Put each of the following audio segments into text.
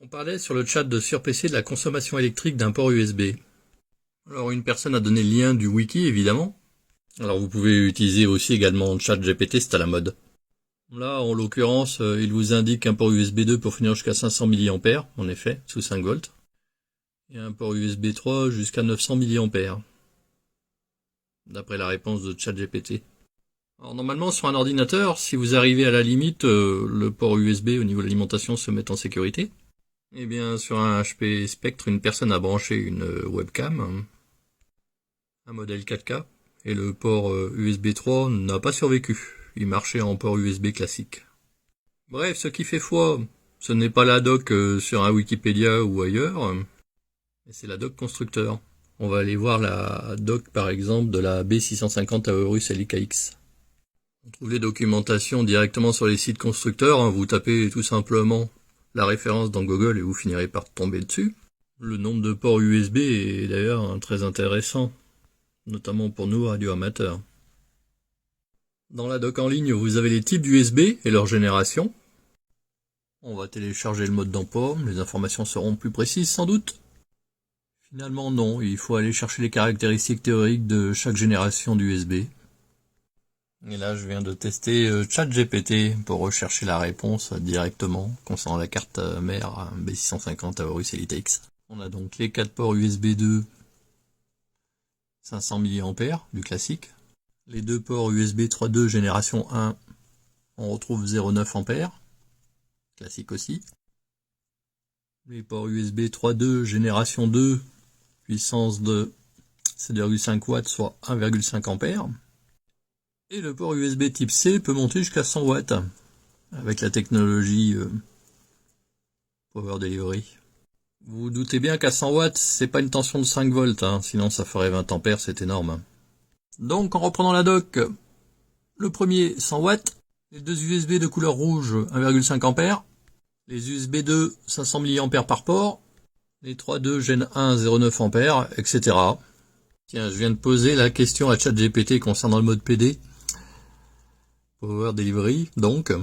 On parlait sur le chat de sur PC de la consommation électrique d'un port USB. Alors une personne a donné le lien du wiki évidemment. Alors vous pouvez utiliser aussi également ChatGPT, c'est à la mode. Là en l'occurrence il vous indique un port USB 2 pour finir jusqu'à 500 mA, en effet, sous 5 volts. Et un port USB 3 jusqu'à 900 mA. D'après la réponse de ChatGPT. Alors normalement sur un ordinateur, si vous arrivez à la limite, le port USB au niveau de l'alimentation se met en sécurité. Eh bien sur un HP Spectre, une personne a branché une webcam, un modèle 4K, et le port USB 3 n'a pas survécu. Il marchait en port USB classique. Bref, ce qui fait foi, ce n'est pas la doc sur un Wikipédia ou ailleurs, mais c'est la doc constructeur. On va aller voir la doc par exemple de la B650 Aorus LKX. On trouve les documentations directement sur les sites constructeurs, vous tapez tout simplement la référence dans Google et vous finirez par tomber dessus. Le nombre de ports USB est d'ailleurs très intéressant, notamment pour nous radioamateurs. Dans la doc en ligne, vous avez les types d'USB et leur génération. On va télécharger le mode d'emploi, les informations seront plus précises sans doute. Finalement non, il faut aller chercher les caractéristiques théoriques de chaque génération d'USB. Et là je viens de tester ChatGPT pour rechercher la réponse directement concernant la carte mère B650 Aorus LKX. On a donc les 4 ports USB 2 500 mA du classique. Les 2 ports USB 3.2 génération 1, on retrouve 0,9 A, classique aussi. Les ports USB 3.2 génération 2, puissance de 7,5 watts, soit 1,5 A. Et le port USB type C peut monter jusqu'à 100 watts, avec la technologie Power Delivery. Vous vous doutez bien qu'à 100 watts, c'est pas une tension de 5 volts, sinon ça ferait 20 ampères, c'est énorme. Donc en reprenant la doc, le premier 100 watts, les 2 USB de couleur rouge 1,5 A, les USB 2 500 mA par port, les 3.2 Gen 1 0,9 A, etc. Tiens, je viens de poser la question à ChatGPT concernant le mode PD, Power Delivery, donc.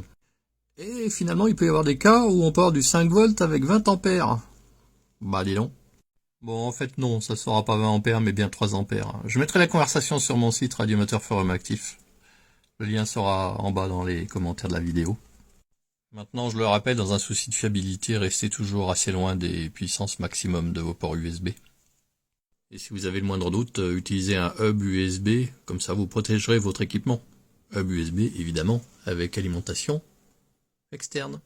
Et finalement, il peut y avoir des cas où on part du 5 volts avec 20 ampères. Bah dis donc. Bon, en fait non, ça sera pas 20 ampères mais bien 3 ampères. Je mettrai la conversation sur mon site Radioamateur Forum Actif. Le lien sera en bas dans les commentaires de la vidéo. Maintenant, je le rappelle, dans un souci de fiabilité, restez toujours assez loin des puissances maximum de vos ports USB. Et si vous avez le moindre doute, utilisez un hub USB, comme ça vous protégerez votre équipement. Hub USB, évidemment, avec alimentation externe.